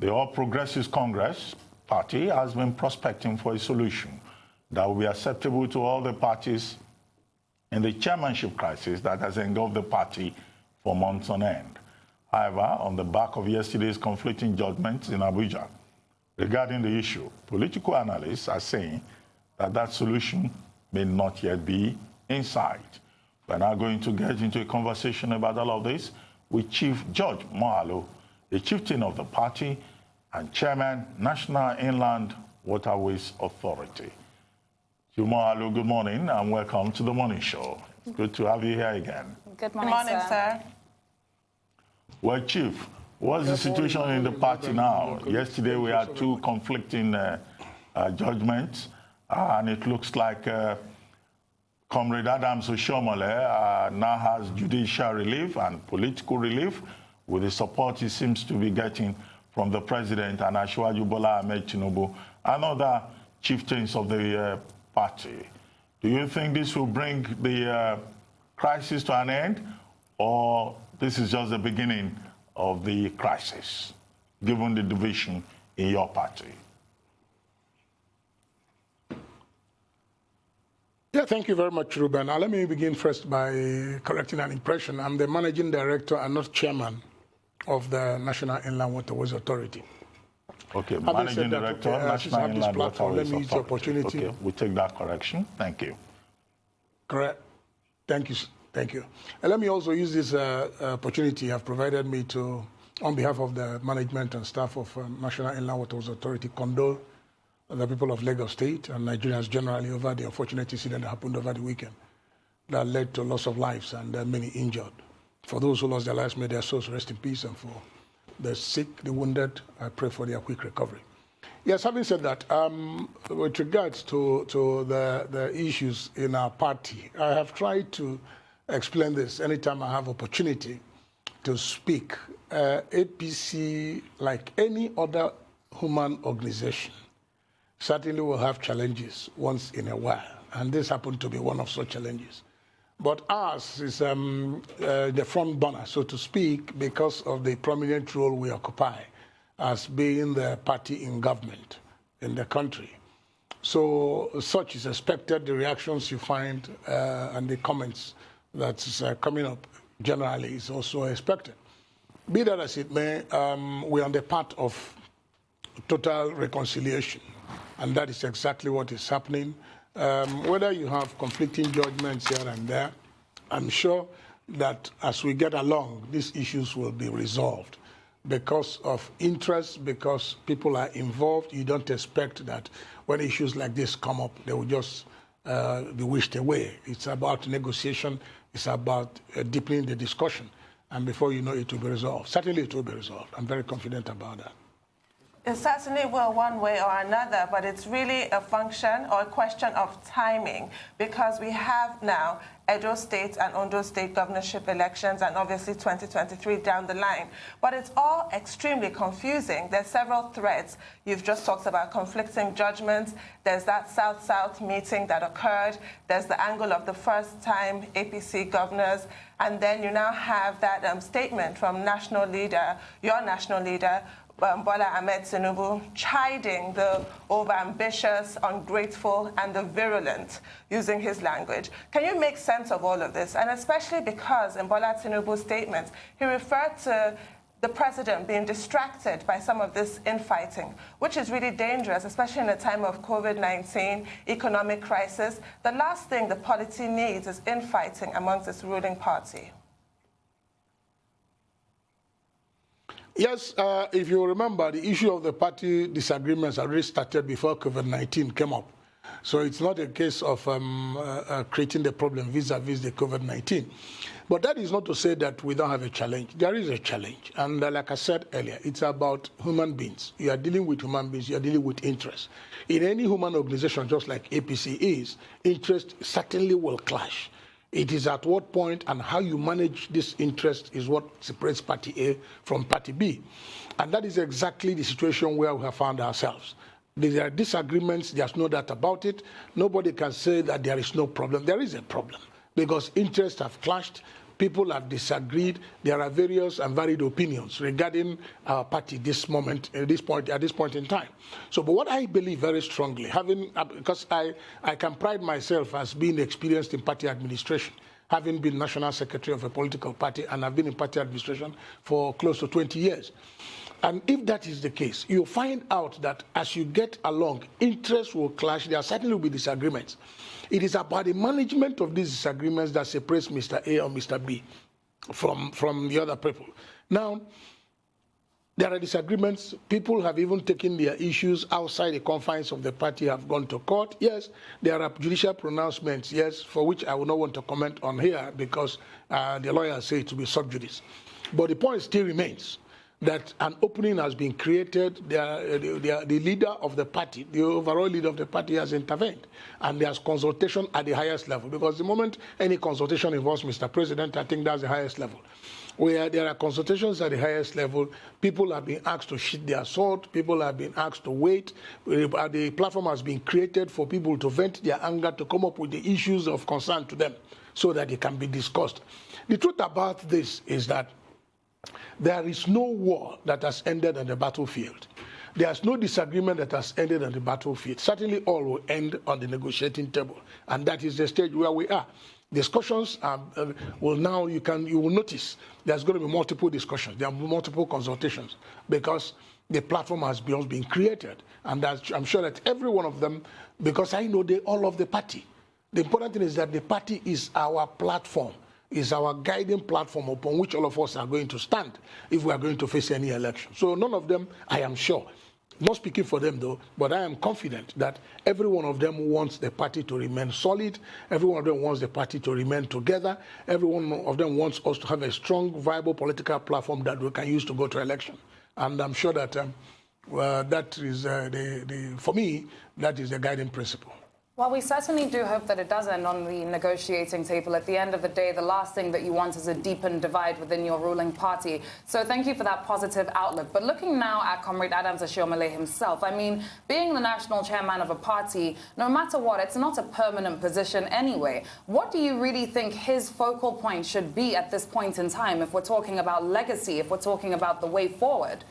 The All Progressives Congress party has been prospecting for a solution that will be acceptable to all the parties in the chairmanship crisis that has engulfed the party for months on end. However, on the back of yesterday's conflicting judgments in Abuja regarding the issue, political analysts are saying that that solution may not yet be in sight. We're now going to get into a conversation about all of this with Chief George Moghalu, the chieftain of the party and chairman, National Inland Waterways Authority. Chief Moghalu, good morning and welcome to the morning show. It's good to have you here again. Good morning, sir. Well, Chief, what's the situation in the party now? Yesterday we had two conflicting judgments, and it looks like Comrade Adams Oshiomhole now has judicial relief and political relief with the support he seems to be getting from the president and Asiwaju Bola Ahmed Tinubu and other chieftains of the party. Do you think this will bring the crisis to an end, or this is just the beginning of the crisis, given the division in your party? Yeah, thank you very much, Ruben. Now, let me begin first by correcting an impression. I'm the managing director and not chairman of the National Inland Waterways Authority. Okay, managing director, National Inland Waterways Authority. Let me use the opportunity. Okay, we take that correction. Thank you. Correct. Thank you. Thank you. And let me also use this opportunity you have provided me to, on behalf of the management and staff of National Inland Waterways Authority, condole the people of Lagos State and Nigerians generally over the unfortunate incident that happened over the weekend that led to loss of lives and many injured. For those who lost their lives, may their souls rest in peace, and for the sick, the wounded, I pray for their quick recovery. Yes, having said that, with regards to the issues in our party, I have tried to explain this anytime I have opportunity to speak. APC, like any other human organization, certainly will have challenges once in a while, and this happened to be one of such challenges. But ours is the front burner, so to speak, because of the prominent role we occupy as being the party in government in the country. So such is expected. The reactions you find and the comments that's coming up generally is also expected. Be that as it may, we're on the path of total reconciliation, and that is exactly what is happening. Whether you have conflicting judgments here and there, I'm sure that as we get along, these issues will be resolved. Because of interest, because people are involved, you don't expect that when issues like this come up, they will just be wished away. It's about negotiation. It's about deepening the discussion. And before you know it will be resolved. Certainly it will be resolved. I'm very confident about that. It certainly will one way or another, but it's really a function or a question of timing, because we have now Edo State and Ondo State governorship elections and obviously 2023 down the line. But it's all extremely confusing. There's several threads. You've just talked about conflicting judgments. There's that South-South meeting that occurred. There's the angle of the first-time APC governors. And then you now have that statement from national leader, your national leader, Bola Ahmed Tinubu, chiding the overambitious, ungrateful, and the virulent, using his language. Can you make sense of all of this? And especially because in Bola Tinubu's statements, he referred to the president being distracted by some of this infighting, which is really dangerous, especially in a time of COVID-19, economic crisis. The last thing the polity needs is infighting amongst its ruling party. Yes, if you remember, the issue of the party disagreements already started before COVID-19 came up. So it's not a case of creating the problem vis-a-vis the COVID-19. But that is not to say that we don't have a challenge. There is a challenge. And like I said earlier, it's about human beings. You are dealing with human beings. You are dealing with interests. In any human organization, just like APC is, interest certainly will clash. It is at what point and how you manage this interest is what separates Party A from Party B. And that is exactly the situation where we have found ourselves. There are disagreements, there's no doubt about it. Nobody can say that there is no problem. There is a problem because interests have clashed. People have disagreed. There are various and varied opinions regarding our party at this point in time. So, but what I believe very strongly, because I can pride myself as being experienced in party administration, having been national secretary of a political party, and I've been in party administration for close to 20 years. And if that is the case, you'll find out that as you get along, interests will clash. There certainly will be disagreements. It is about the management of these disagreements that separates Mr. A or Mr. B from the other people. Now, there are disagreements. People have even taken their issues outside the confines of the party, have gone to court. Yes, there are judicial pronouncements, yes, for which I will not want to comment on here because the lawyers say it to be sub judice. But the point still remains that an opening has been created. The leader of the party, the overall leader of the party has intervened. And there's consultation at the highest level. Because the moment any consultation involves Mr. President, I think that's the highest level. Where there are consultations at the highest level, people have been asked to sheath their sword, people have been asked to wait. The platform has been created for people to vent their anger, to come up with the issues of concern to them so that it can be discussed. The truth about this is that there is no war that has ended on the battlefield. There's no disagreement that has ended on the battlefield. Certainly all will end on the negotiating table. And that is the stage where we are. Discussions will now, you will notice there's going to be multiple discussions. There are multiple consultations because the platform has been created. And I'm sure that every one of them, because I know they all of the party. The important thing is that the party is our platform, is our guiding platform upon which all of us are going to stand if we are going to face any election. So none of them, I am sure, not speaking for them though, but I am confident that every one of them wants the party to remain solid. Every one of them wants the party to remain together. Every one of them wants us to have a strong, viable political platform that we can use to go to election. And I'm sure that that is, for me, that is the guiding principle. Well, we certainly do hope that it does end on the negotiating table. At the end of the day, the last thing that you want is a deepened divide within your ruling party. So thank you for that positive outlook. But looking now at Comrade Adams Oshiomhole himself, I mean, being the national chairman of a party, no matter what, it's not a permanent position anyway. What do you really think his focal point should be at this point in time if we're talking about legacy, if we're talking about the way forward?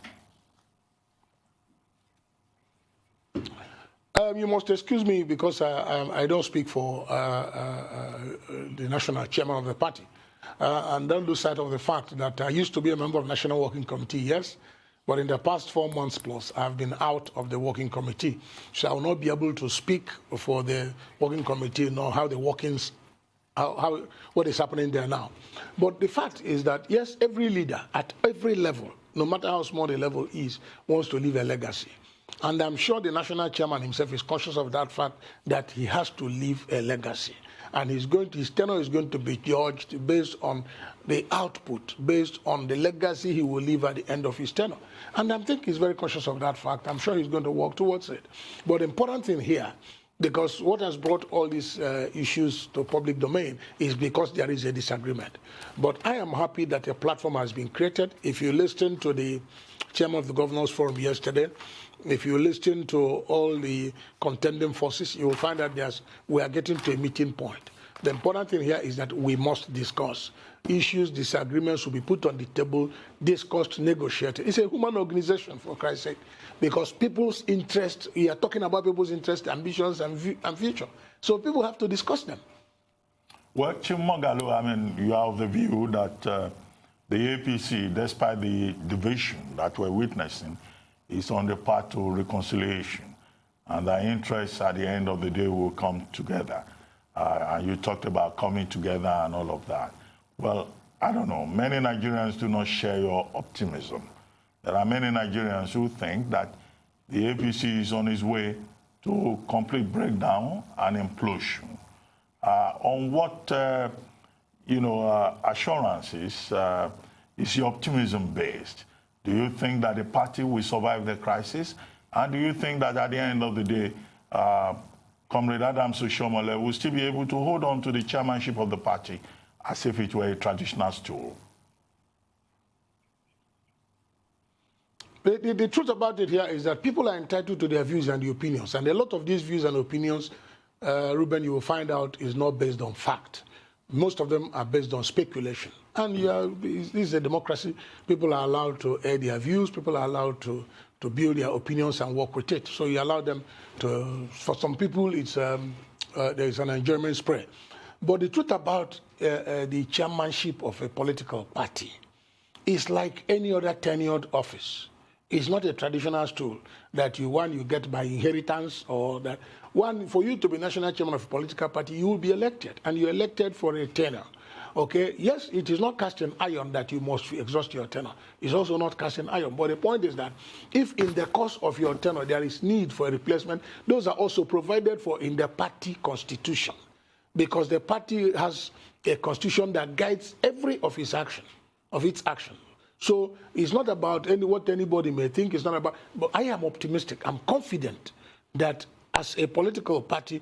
You must excuse me because I don't speak for the national chairman of the party. And don't lose sight of the fact that I used to be a member of the National Working Committee, yes, but in the past 4 months plus, I've been out of the Working Committee. So I will not be able to speak for the Working Committee, nor how the workings, what is happening there now. But the fact is that, yes, every leader at every level, no matter how small the level is, wants to leave a legacy. And I'm sure the national chairman himself is conscious of that fact that he has to leave a legacy. And his tenure is going to be judged based on the output, based on the legacy he will leave at the end of his tenure. And I think he's very conscious of that fact. I'm sure he's going to work towards it. But the important thing here, because what has brought all these issues to public domain is because there is a disagreement. But I am happy that a platform has been created. If you listen to the chairman of the Governors Forum yesterday, if you listen to all the contending forces, you will find that we are getting to a meeting point. The important thing here is that we must discuss. Issues, disagreements will be put on the table, discussed, negotiated. It's a human organization, for Christ's sake, because people's interest, we are talking about people's interest, ambitions, and future. So people have to discuss them. Well, Chief Moghalu, I mean, you are of the view that the APC, despite the division that we're witnessing, is on the path to reconciliation, and their interests at the end of the day will come together. And you talked about coming together and all of that. Well, I don't know. Many Nigerians do not share your optimism. There are many Nigerians who think that the APC is on its way to complete breakdown and implosion. On what assurances is your optimism based? Do you think that the party will survive the crisis? And do you think that at the end of the day, Comrade Adams Oshiomhole will still be able to hold on to the chairmanship of the party as if it were a traditional stool? The truth about it here is that people are entitled to their views and the opinions. And a lot of these views and opinions, Ruben, you will find out is not based on fact. Most of them are based on speculation. And this is a democracy. People are allowed to air their views. People are allowed to build their opinions and work with it. So you allow them to, for some people, it's there is an enjoyment spread. But the truth about the chairmanship of a political party is like any other tenured office. It's not a traditional stool that you get by inheritance, or that for you to be national chairman of a political party, you will be elected, and you're elected for a tenure. Okay, yes, it is not cast in iron that you must exhaust your tenure. It's also not cast in iron. But the point is that if in the course of your tenure there is need for a replacement, those are also provided for in the party constitution, because the party has a constitution that guides every of its action. So it's not about what anybody may think. It's not about. But I am optimistic. I'm confident that as a political party,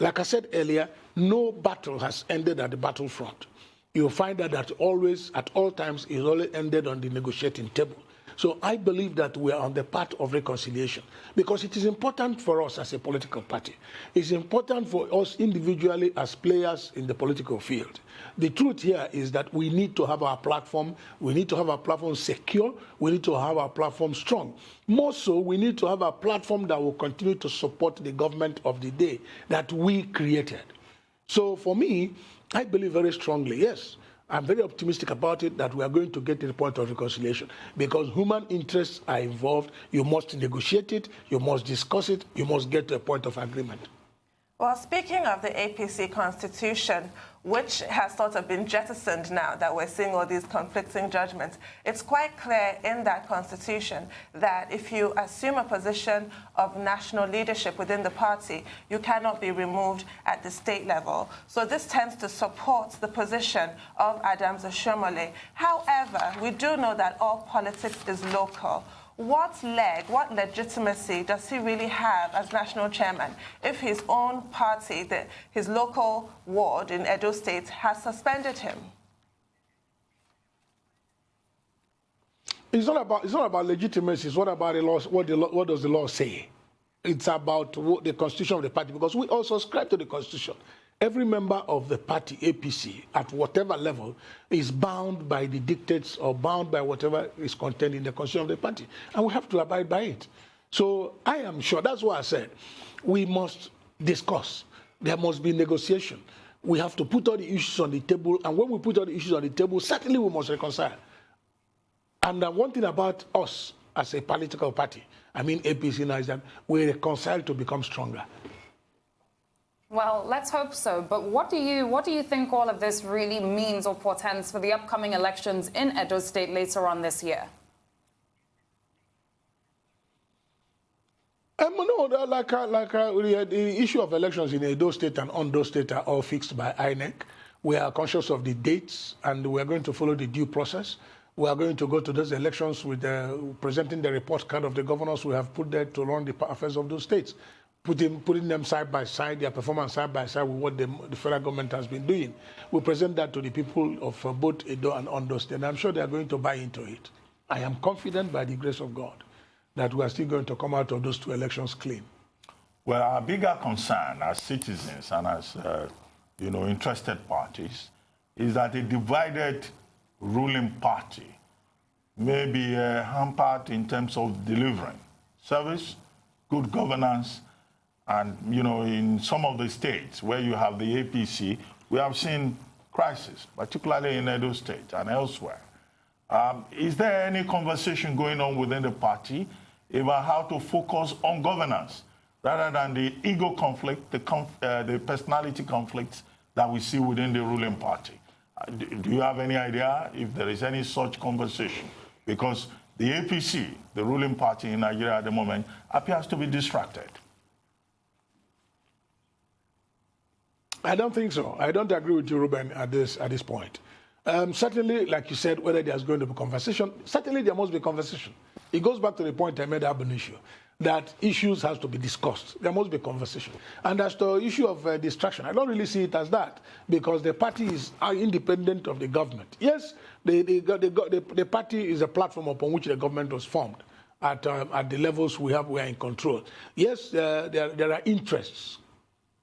like I said earlier, no battle has ended at the battlefront. You'll find that always, at all times, it's always ended on the negotiating table. So I believe that we are on the path of reconciliation, because it is important for us as a political party. It's important for us individually as players in the political field. The truth here is that we need to have our platform. We need to have our platform secure. We need to have our platform strong. More so, we need to have a platform that will continue to support the government of the day that we created. So for me, I believe very strongly, yes, I'm very optimistic about it, that we are going to get to the point of reconciliation, because human interests are involved. You must negotiate it, you must discuss it, you must get to a point of agreement. Well, speaking of the APC constitution, which has sort of been jettisoned now that we're seeing all these conflicting judgments, it's quite clear in that constitution that if you assume a position of national leadership within the party, you cannot be removed at the state level. So this tends to support the position of Adams Oshiomhole. However, we do know that all politics is local. What legitimacy does he really have as national chairman if his own party, his local ward in Edo State, has suspended him? It's not about legitimacy. It's what about the law? What does the law say? It's about the constitution of the party, because we also subscribe to the constitution. Every member of the party, APC, at whatever level, is bound by the dictates or bound by whatever is contained in the constitution of the party. And we have to abide by it. So I am sure, that's why I said, we must discuss. There must be negotiation. We have to put all the issues on the table. And when we put all the issues on the table, certainly we must reconcile. And one thing about us as a political party, I mean APC now, is that we reconcile to become stronger. Well, let's hope so. But what do you think all of this really means or portends for the upcoming elections in Edo State later on this year? The issue of elections in Edo State and Ondo State are all fixed by INEC. We are conscious of the dates, and we are going to follow the due process. We are going to go to those elections with presenting the report card of the governors we have put there to run the affairs of those states. Putting them side by side, their performance side by side with what the federal government has been doing. We present that to the people of both Edo and Ondo State, and I'm sure they are going to buy into it. I am confident, by the grace of God, that we are still going to come out of those two elections clean. Well, our bigger concern as citizens and as interested parties is that a divided ruling party may be hampered in terms of delivering service, good governance. And, in some of the states where you have the APC, we have seen crisis, particularly in Edo State and elsewhere. Is there any conversation going on within the party about how to focus on governance rather than the ego conflict, the personality conflicts that we see within the ruling party? Do you have any idea if there is any such conversation? Because the APC, the ruling party in Nigeria at the moment, appears to be distracted. I don't think so. I don't agree with you, Ruben, at this point. Certainly, like you said, whether there's going to be conversation, certainly there must be conversation. It goes back to the point I made ab initio, that issues have to be discussed. There must be conversation. And as to the issue of distraction, I don't really see it as that, because the parties are independent of the government. Yes, the party is a platform upon which the government was formed. At the levels we are in control. Yes, there are interests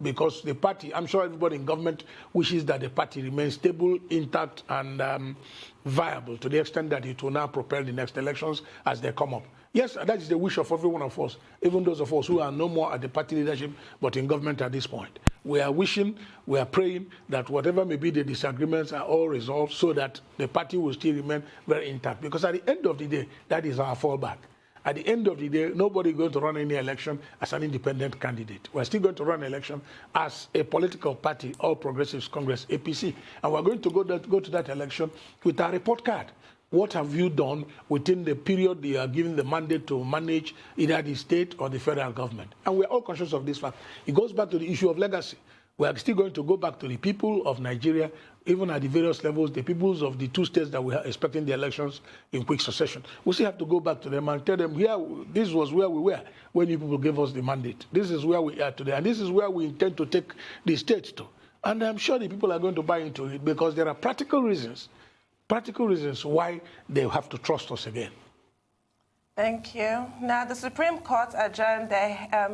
because the party, I'm sure everybody in government wishes that the party remains stable, intact, and viable to the extent that it will now propel the next elections as they come up. Yes, that is the wish of every one of us, even those of us who are no more at the party leadership, but in government at this point. We are wishing, we are praying that whatever may be the disagreements are all resolved so that the party will still remain very intact. Because at the end of the day, that is our fallback. At the end of the day, nobody is going to run any election as an independent candidate. We're still going to run an election as a political party, All Progressives Congress, APC. And we're going to go to that election with our report card. What have you done within the period you are given the mandate to manage either the state or the federal government? And we're all conscious of this fact. It goes back to the issue of legacy. We are still going to go back to the people of Nigeria, even at the various levels, the peoples of the 2 states that we are expecting the elections in quick succession. We still have to go back to them and tell them, here, this was where we were when you people gave us the mandate. This is where we are today, and this is where we intend to take the states to. And I'm sure the people are going to buy into it because there are practical reasons why they have to trust us again. Thank you. Now, the Supreme Court adjourned the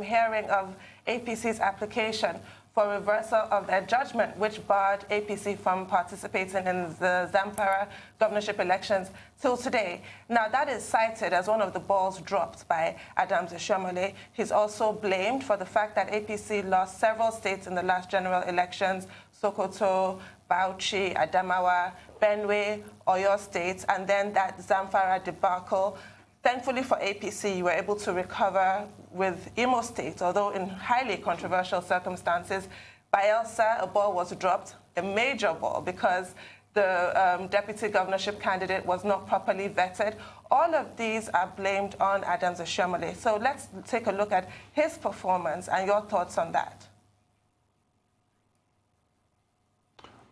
hearing of APC's application for reversal of their judgment, which barred APC from participating in the Zamfara governorship elections till today. Now, that is cited as one of the balls dropped by Adams Oshiomhole. He's also blamed for the fact that APC lost several states in the last general elections: Sokoto, Bauchi, Adamawa, Benue, Oyo states, and then that Zamfara debacle. Thankfully for APC, you were able to recover with Imo State, although in highly controversial circumstances. Bayelsa, a ball was dropped, a major ball, because the deputy governorship candidate was not properly vetted. All of these are blamed on Adams Oshiomhole. So let's take a look at his performance and your thoughts on that.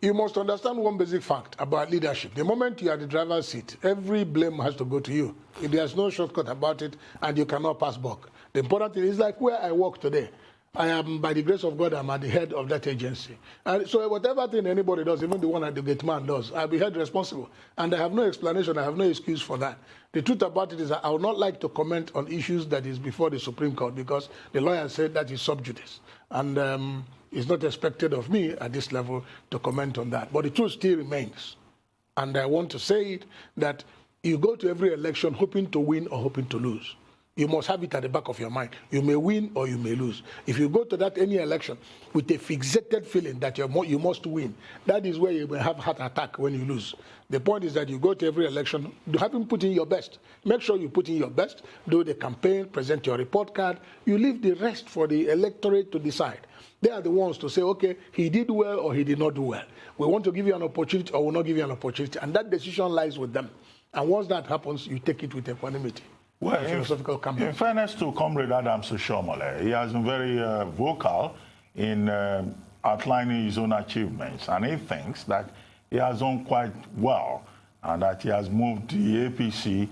You must understand one basic fact about leadership. The moment you are the driver's seat, every blame has to go to you. If there's no shortcut about it, and you cannot pass buck. The important thing is like where I work today. I am, by the grace of God, I'm at the head of that agency. And so whatever thing anybody does, even the one that the gate man does, I'll be held responsible. And I have no explanation, I have no excuse for that. The truth about it is that I would not like to comment on issues that is before the Supreme Court because the lawyer said that is sub judice. And it's not expected of me at this level to comment on that. But the truth still remains. And I want to say it, that you go to every election hoping to win or hoping to lose. You must have it at the back of your mind. You may win or you may lose. If you go to that any election with a fixated feeling that you must win, that is where you will have heart attack when you lose. The point is that you go to every election having put in your best. Make sure you put in your best, do the campaign, present your report card. You leave the rest for the electorate to decide. They are the ones to say, okay, he did well or he did not do well. We want to give you an opportunity or will not give you an opportunity. And that decision lies with them. And once that happens, you take it with equanimity. Well, in fairness to Comrade Adams Oshiomhole, he has been very vocal in outlining his own achievements. And he thinks that he has done quite well and that he has moved the APC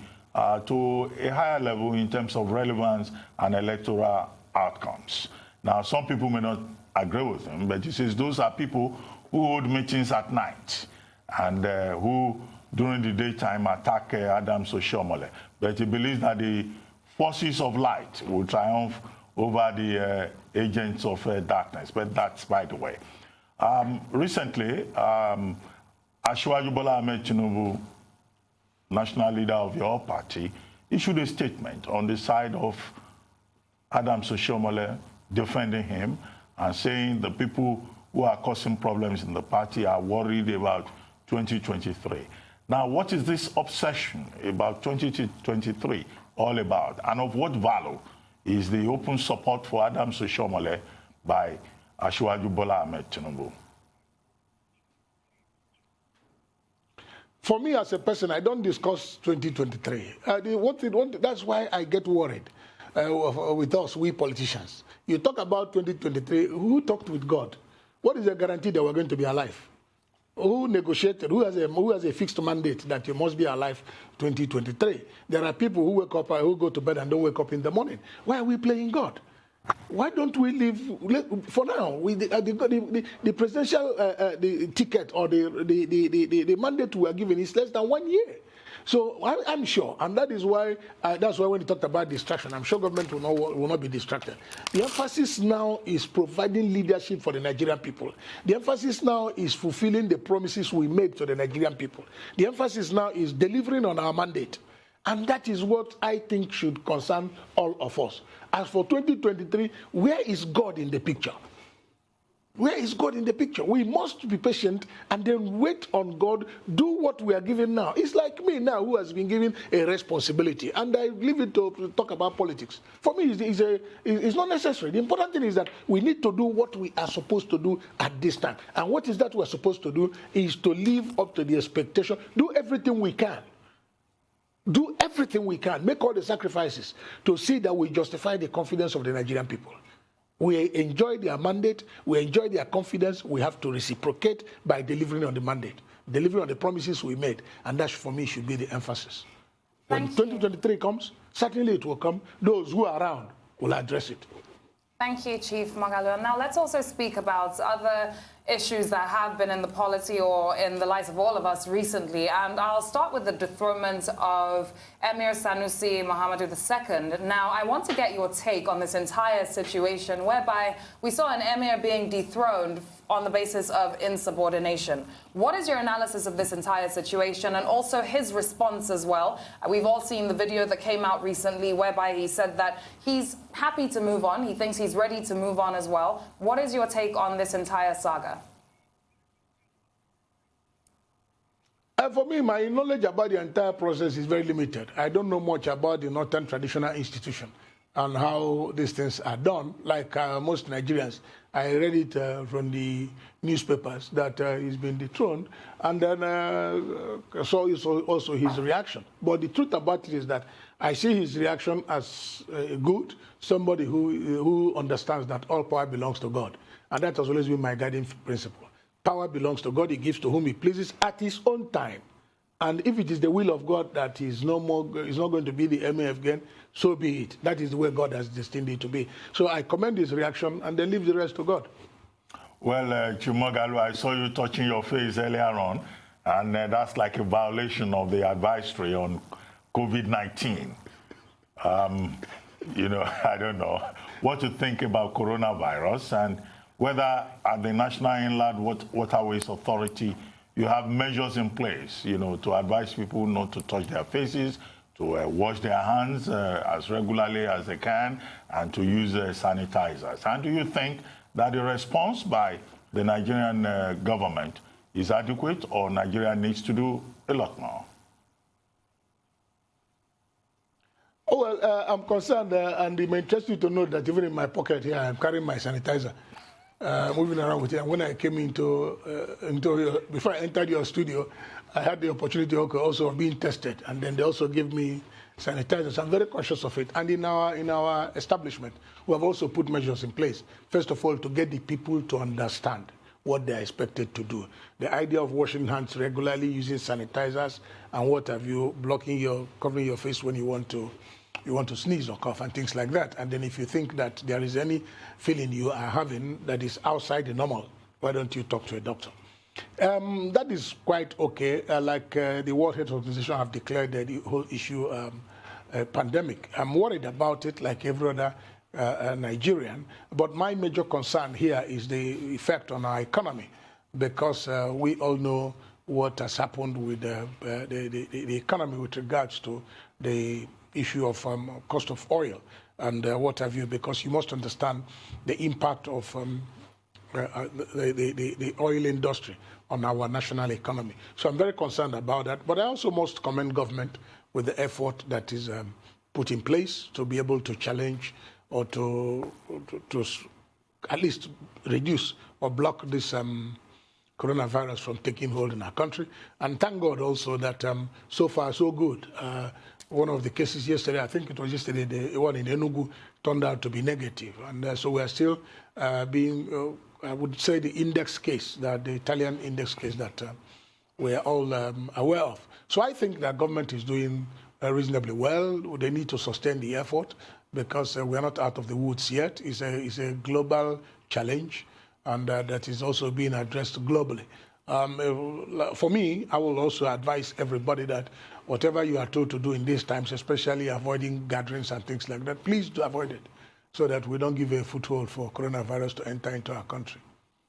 to a higher level in terms of relevance and electoral outcomes. Now, some people may not agree with him, but he says those are people who hold meetings at night and who, during the daytime, attack Adams Oshiomhole. But he believes that the forces of light will triumph over the agents of darkness. But that's by the way. Recently, Asiwaju Bola Ahmed Tinubu, national leader of your party, issued a statement on the side of Adams Oshiomhole, defending him and saying the people who are causing problems in the party are worried about 2023. Now, what is this obsession about 2023 all about? And of what value is the open support for Adams Oshiomhole by Asiwaju Bola Ahmed Tinubu? For me as a person, I don't discuss 2023. That's why I get worried with us, we politicians. You talk about 2023, who talked with God? What is the guarantee that we're going to be alive? Who negotiated? Who has a fixed mandate that you must be alive 2023? There are people who wake up, who go to bed and don't wake up in the morning. Why are we playing God? Why don't we live for now? The presidential the ticket or the mandate we are given is less than 1 year. So I'm sure, and that is why, that's why when you talked about distraction, I'm sure government will not be distracted. The emphasis now is providing leadership for the Nigerian people. The emphasis now is fulfilling the promises we made to the Nigerian people. The emphasis now is delivering on our mandate. And that is what I think should concern all of us. As for 2023, where is God in the picture? Where is God in the picture? We must be patient and then wait on God, do what we are given now. It's like me now who has been given a responsibility, and I leave it to talk about politics. For me, it's not necessary. The important thing is that we need to do what we are supposed to do at this time. And what is that we are supposed to do is to live up to the expectation, do everything we can. Do everything we can, make all the sacrifices to see that we justify the confidence of the Nigerian people. We enjoy their mandate, we enjoy their confidence, we have to reciprocate by delivering on the mandate, delivering on the promises we made, and that for me should be the emphasis. When 2023 comes, certainly it will come. Those who are around will address it. Thank you, Chief Moghalu. And now let's also speak about other issues that have been in the polity or in the lives of all of us recently. And I'll start with the dethronement of Emir Sanusi Muhammadu II. Now, I want to get your take on this entire situation whereby we saw an emir being dethroned on the basis of insubordination. What is your analysis of this entire situation and also his response as well? We've all seen the video that came out recently whereby he said that he's happy to move on. He thinks he's ready to move on as well. What is your take on this entire saga? For me, my knowledge about the entire process is very limited. I don't know much about the Northern Traditional Institution and how these things are done. Like most Nigerians, I read it from the newspapers that he's been dethroned, and then saw also his reaction. But the truth about it is that I see his reaction as good, somebody who understands that all power belongs to God. And that has always been my guiding principle. Power belongs to God. He gives to whom he pleases at his own time. And if it is the will of God that he's not going to be the emir again, so be it. That is the way God has destined it to be. So I commend his reaction and then leave the rest to God. Well, Chief Moghalu, I saw you touching your face earlier on, and that's like a violation of the advisory on COVID-19. You know, I don't know what to think about coronavirus and whether at the National Inland Waterways Authority you have measures in place, you know, to advise people not to touch their faces, to wash their hands as regularly as they can, and to use sanitizers. And do you think that the response by the Nigerian government is adequate, or Nigeria needs to do a lot more? Oh, well, I'm concerned, and it may interest you to know that even in my pocket here, I'm carrying my sanitizer. Moving around with it. And when I came before I entered your studio, I had the opportunity also of being tested, and then they also gave me sanitizers. I'm very conscious of it. And in our establishment, we have also put measures in place. First of all, to get the people to understand what they are expected to do. The idea of washing hands regularly, using sanitizers, and what have you, covering your face when you want to sneeze or cough and things like that. And then if you think that there is any feeling you are having that is outside the normal, why don't you talk to a doctor? That is quite okay. Like the World Health Organization have declared the whole issue a pandemic. I'm worried about it like every other Nigerian. But my major concern here is the effect on our economy, because we all know what has happened with the economy with regards to the issue of cost of oil and what have you, because you must understand the impact of the oil industry on our national economy. So I'm very concerned about that. But I also must commend government with the effort that is put in place to be able to challenge or to at least reduce or block this coronavirus from taking hold in our country. And thank God also that so far so good. One of the cases yesterday, I think it was yesterday, the one in Enugu, turned out to be negative. And so we are still being, I would say, the index case, the Italian index case that we are all aware of. So I think that government is doing reasonably well. They need to sustain the effort because we are not out of the woods yet. It's a global challenge, and that is also being addressed globally. For me, I will also advise everybody that whatever you are told to do in these times, especially avoiding gatherings and things like that, please do avoid it so that we don't give a foothold for coronavirus to enter into our country.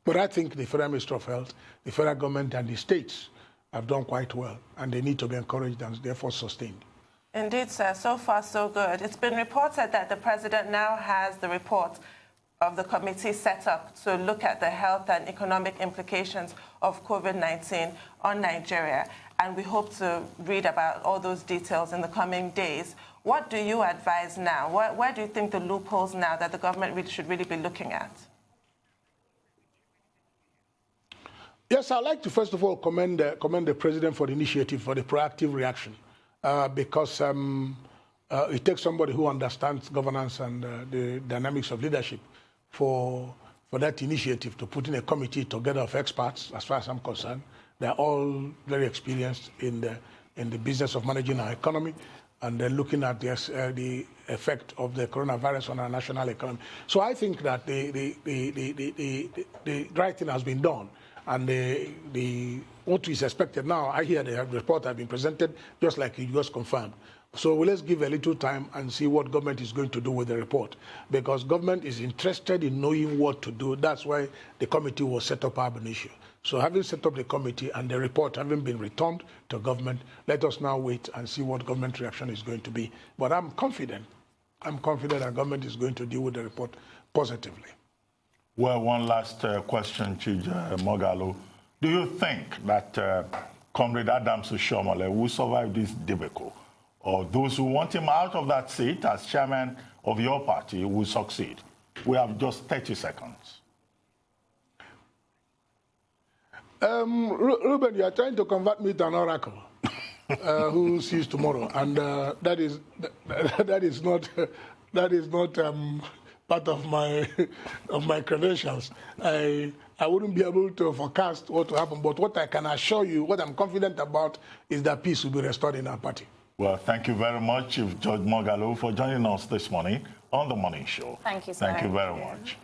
But I think the Federal Ministry of Health, the federal government, and the states have done quite well, and they need to be encouraged and therefore sustained. Indeed, sir. So far, so good. It's been reported that the president now has the report of the committee set up to look at the health and economic implications of COVID-19 on Nigeria. And we hope to read about all those details in the coming days. What do you advise now? Where do you think the loopholes now that the government should really be looking at? Yes, I'd like to first of all commend the president for the initiative, for the proactive reaction, because it takes somebody who understands governance and the dynamics of leadership for that initiative to put in a committee together of experts. As far as I'm concerned, they're all very experienced in the business of managing our economy, and then looking at the effect of the coronavirus on our national economy. So I think that the right thing has been done. And what is expected now, I hear the report has been presented, just like it was confirmed. So let's give a little time and see what government is going to do with the report, because government is interested in knowing what to do. That's why the committee was set up ab initio. So having set up the committee and the report having been returned to government, let us now wait and see what government reaction is going to be. But I'm confident that government is going to deal with the report positively. Well, one last question, Chief Moghalu. Do you think that Comrade Adams Oshiomhole will survive this debacle, or those who want him out of that seat as chairman of your party will succeed? We have just 30 seconds. Ruben, you are trying to convert me to an oracle who sees tomorrow, and that is not part of my credentials. I wouldn't be able to forecast what will happen, but what I can assure you, what I'm confident about, is that peace will be restored in our party. Well, thank you very much, Chief George Moghalu, for joining us this morning on The Morning Show. Thank you, sir. Thank you very much.